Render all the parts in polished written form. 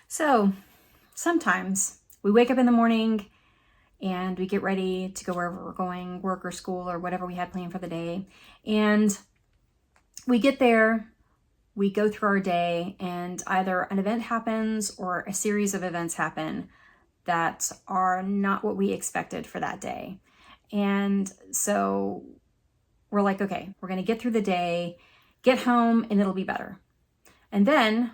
So sometimes we wake up in the morning and we get ready to go wherever we're going, work or school or whatever we had planned for the day. And we get there, we go through our day, and either an event happens or a series of events happen that are not what we expected for that day. And so we're like, okay, we're going to get through the day, get home, and it'll be better. And then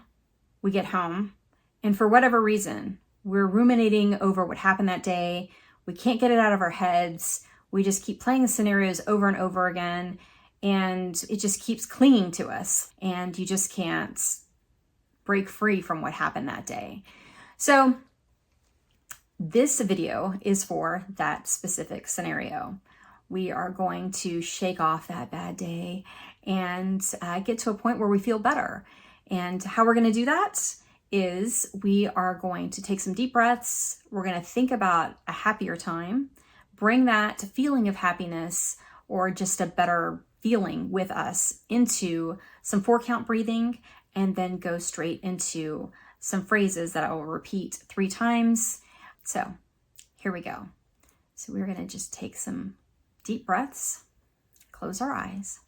we get home, and for whatever reason, we're ruminating over what happened that day. We can't get it out of our heads. We just keep playing the scenarios over and over again, and it just keeps clinging to us, and you just can't break free from what happened that day. So this video is for that specific scenario. We are going to shake off that bad day and get to a point where we feel better. And how we're going to do that is we are going to take some deep breaths. We're going to think about a happier time, bring that feeling of happiness or just a better feeling with us into some 4-count breathing, and then go straight into some phrases that I will repeat 3 times. So here we go. So we're going to just take some deep breaths, close our eyes.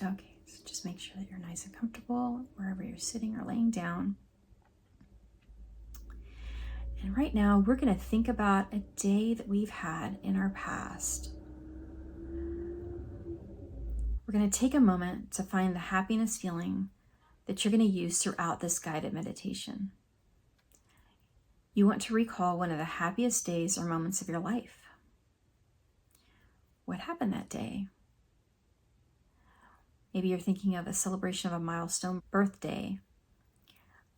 Okay, so just make sure that you're nice and comfortable wherever you're sitting or laying down. And right now, we're going to think about a day that we've had in our past. We're going to take a moment to find the happiness feeling that you're going to use throughout this guided meditation. You want to recall one of the happiest days or moments of your life. What happened that day? Maybe you're thinking of a celebration of a milestone birthday,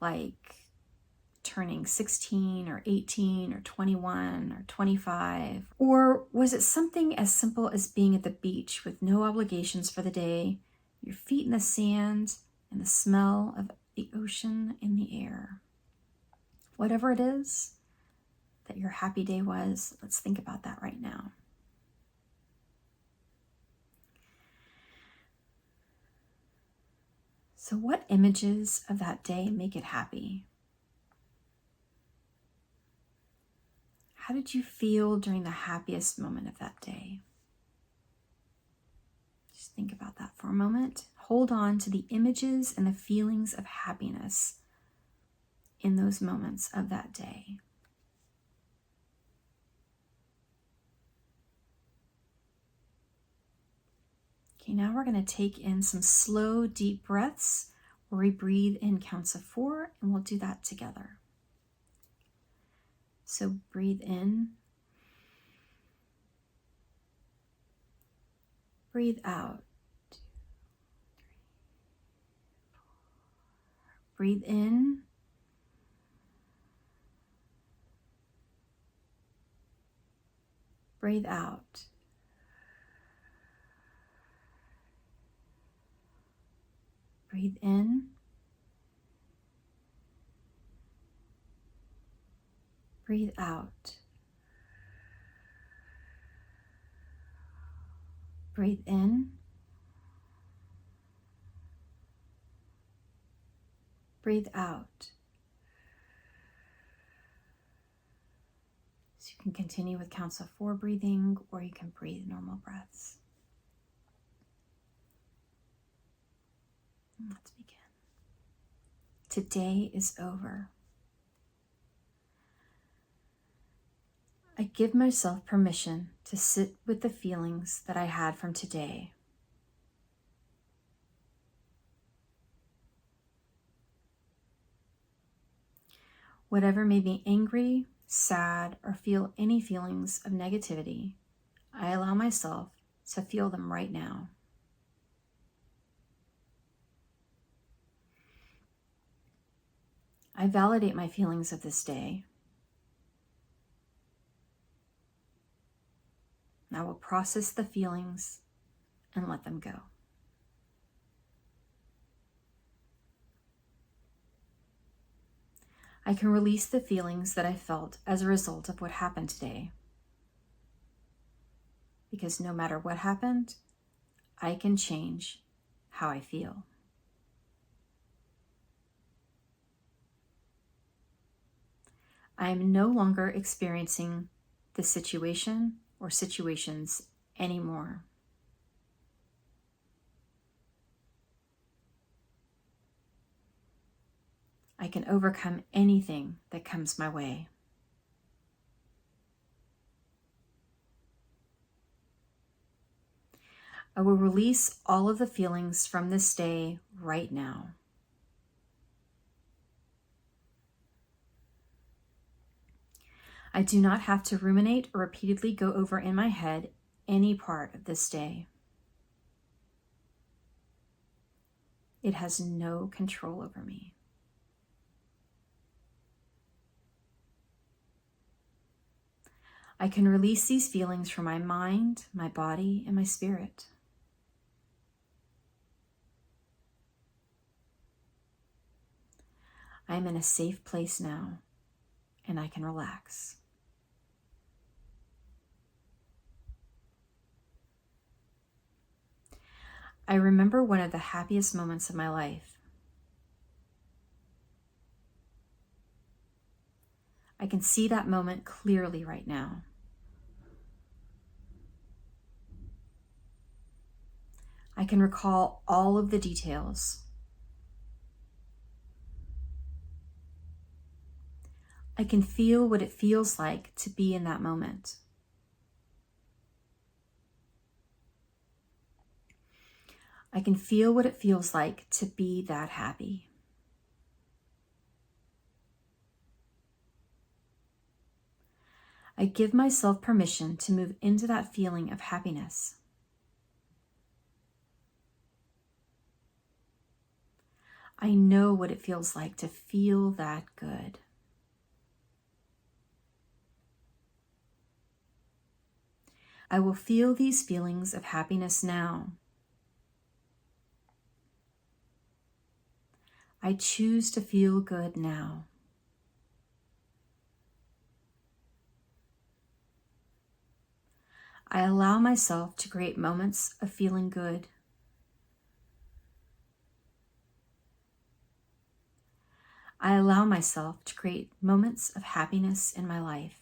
like turning 16 or 18 or 21 or 25. Or was it something as simple as being at the beach with no obligations for the day, your feet in the sand, and the smell of the ocean in the air? Whatever it is that your happy day was, let's think about that right now. So what images of that day make it happy? How did you feel during the happiest moment of that day? Just think about that for a moment. Hold on to the images and the feelings of happiness in those moments of that day. Okay, now we're going to take in some slow, deep breaths where we breathe in counts of 4, and we'll do that together. So breathe in, breathe out, 2, 3, 4. Breathe in, breathe out. Breathe in, breathe out. Breathe in, breathe out. So you can continue with counts of 4 breathing, or you can breathe normal breaths. Let's begin. Today is over. I give myself permission to sit with the feelings that I had from today. Whatever made me angry, sad, or feel any feelings of negativity, I allow myself to feel them right now. I validate my feelings of this day. I will process the feelings and let them go. I can release the feelings that I felt as a result of what happened today. Because no matter what happened, I can change how I feel. I am no longer experiencing the situation or situations anymore. I can overcome anything that comes my way. I will release all of the feelings from this day right now. I do not have to ruminate or repeatedly go over in my head any part of this day. It has no control over me. I can release these feelings from my mind, my body, and my spirit. I am in a safe place now, and I can relax. I remember one of the happiest moments of my life. I can see that moment clearly right now. I can recall all of the details. I can feel what it feels like to be in that moment. I can feel what it feels like to be that happy. I give myself permission to move into that feeling of happiness. I know what it feels like to feel that good. I will feel these feelings of happiness now. I choose to feel good now. I allow myself to create moments of feeling good. I allow myself to create moments of happiness in my life.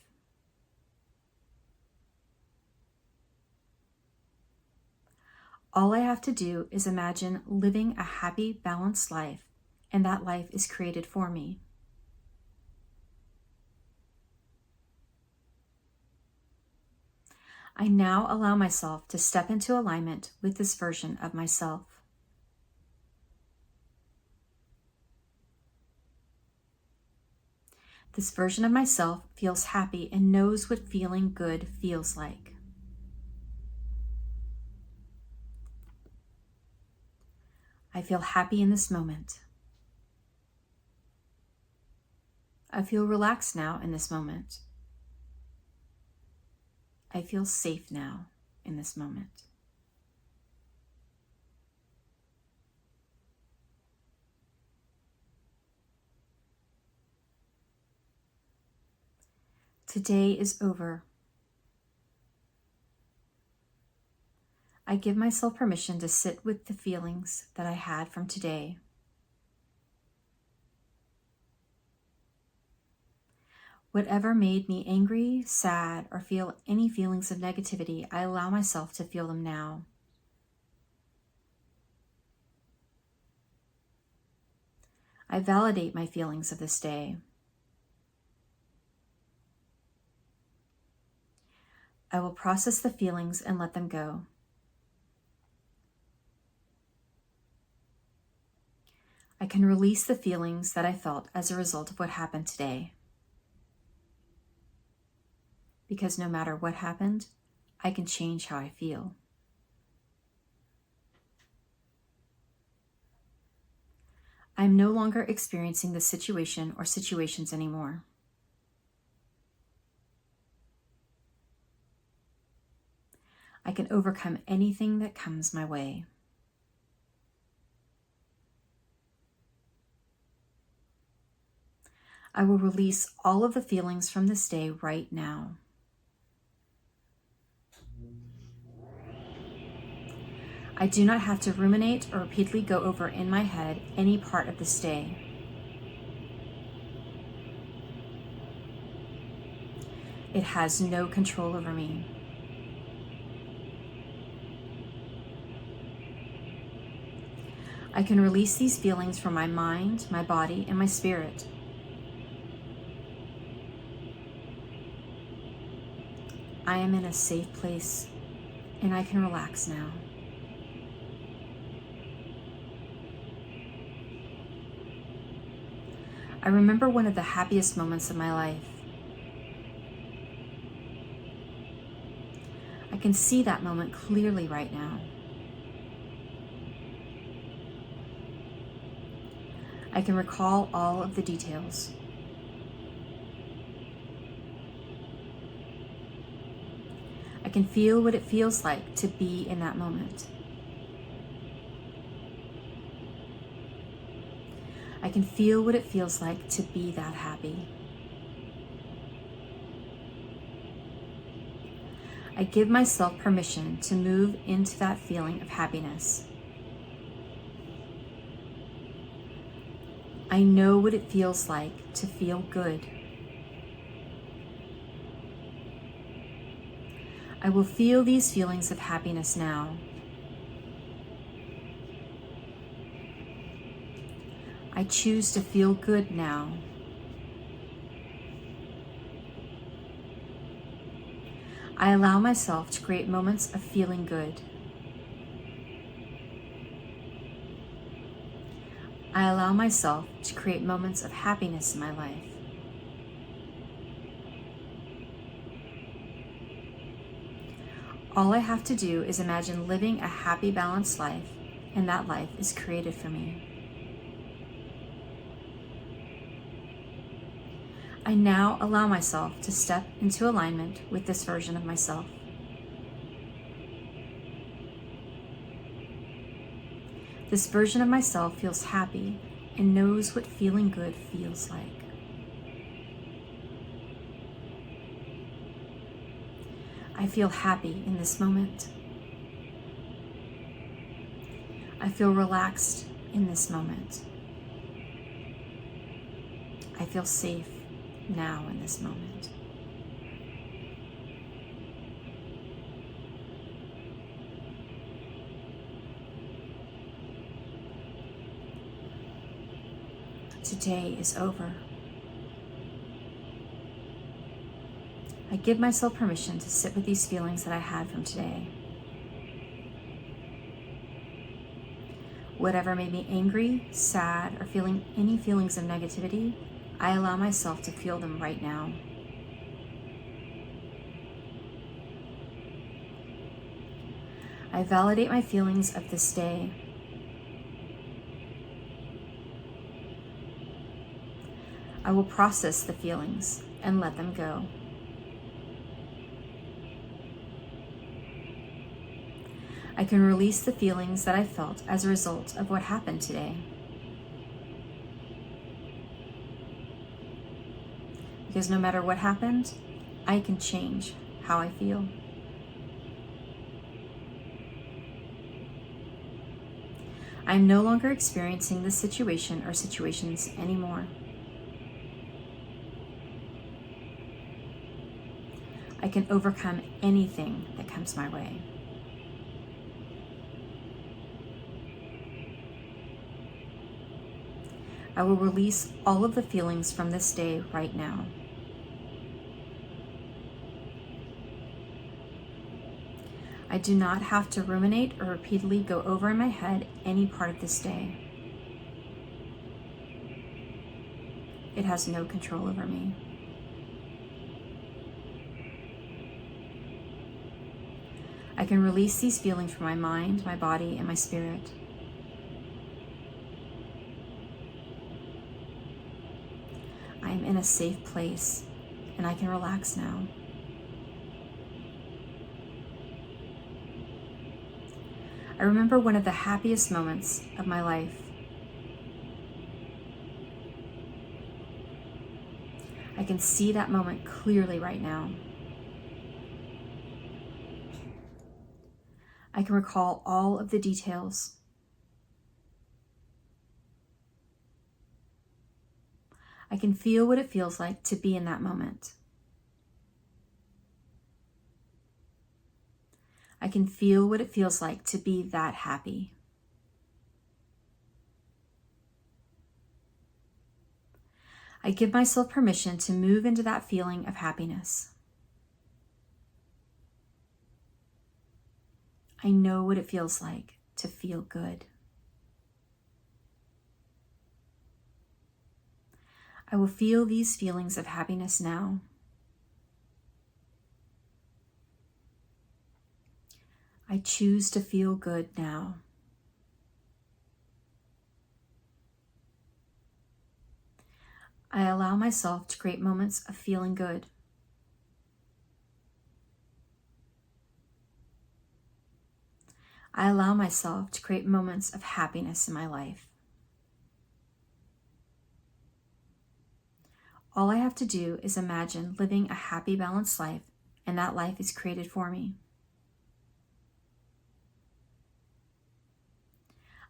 All I have to do is imagine living a happy, balanced life, and that life is created for me. I now allow myself to step into alignment with this version of myself. This version of myself feels happy and knows what feeling good feels like. I feel happy in this moment. I feel relaxed now in this moment. I feel safe now in this moment. Today is over. I give myself permission to sit with the feelings that I had from today. Whatever made me angry, sad, or feel any feelings of negativity, I allow myself to feel them now. I validate my feelings of this day. I will process the feelings and let them go. I can release the feelings that I felt as a result of what happened today. Because no matter what happened, I can change how I feel. I am no longer experiencing this situation or situations anymore. I can overcome anything that comes my way. I will release all of the feelings from this day right now. I do not have to ruminate or repeatedly go over in my head any part of this day. It has no control over me. I can release these feelings from my mind, my body, and my spirit. I am in a safe place, and I can relax now. I remember one of the happiest moments of my life. I can see that moment clearly right now. I can recall all of the details. I can feel what it feels like to be in that moment. I can feel what it feels like to be that happy. I give myself permission to move into that feeling of happiness. I know what it feels like to feel good. I will feel these feelings of happiness now. I choose to feel good now. I allow myself to create moments of feeling good. I allow myself to create moments of happiness in my life. All I have to do is imagine living a happy, balanced life, and that life is created for me. I now allow myself to step into alignment with this version of myself. This version of myself feels happy and knows what feeling good feels like. I feel happy in this moment. I feel relaxed in this moment. I feel safe now in this moment. Today is over. I give myself permission to sit with these feelings that I had from today. Whatever made me angry, sad, or feeling any feelings of negativity, I allow myself to feel them right now. I validate my feelings of this day. I will process the feelings and let them go. I can release the feelings that I felt as a result of what happened today. Because no matter what happened, I can change how I feel. I am no longer experiencing this situation or situations anymore. I can overcome anything that comes my way. I will release all of the feelings from this day right now. I do not have to ruminate or repeatedly go over in my head any part of this day. It has no control over me. I can release these feelings from my mind, my body, and my spirit. I'm in a safe place and I can relax now. I remember one of the happiest moments of my life. I can see that moment clearly right now. I can recall all of the details. I can feel what it feels like to be in that moment. I can feel what it feels like to be that happy. I give myself permission to move into that feeling of happiness. I know what it feels like to feel good. I will feel these feelings of happiness now. I choose to feel good now. I allow myself to create moments of feeling good. I allow myself to create moments of happiness in my life. All I have to do is imagine living a happy, balanced life, and that life is created for me.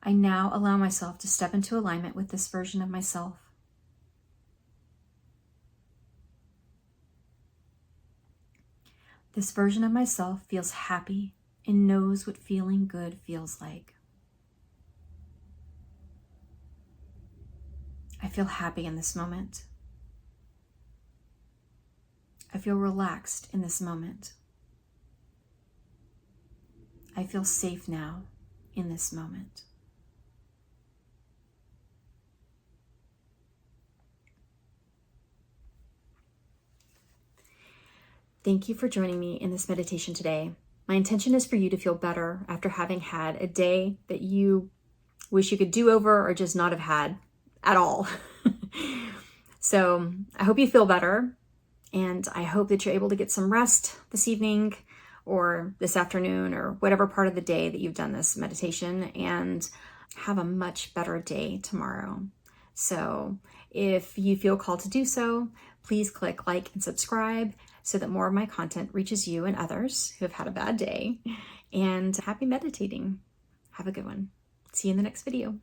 I now allow myself to step into alignment with this version of myself. This version of myself feels happy and knows what feeling good feels like. I feel happy in this moment. I feel relaxed in this moment. I feel safe now in this moment. Thank you for joining me in this meditation today. My intention is for you to feel better after having had a day that you wish you could do over or just not have had at all. So I hope you feel better, and I hope that you're able to get some rest this evening or this afternoon or whatever part of the day that you've done this meditation, and have a much better day tomorrow. So if you feel called to do so, please click like and subscribe so that more of my content reaches you and others who have had a bad day. And happy meditating. Have a good one. See you in the next video.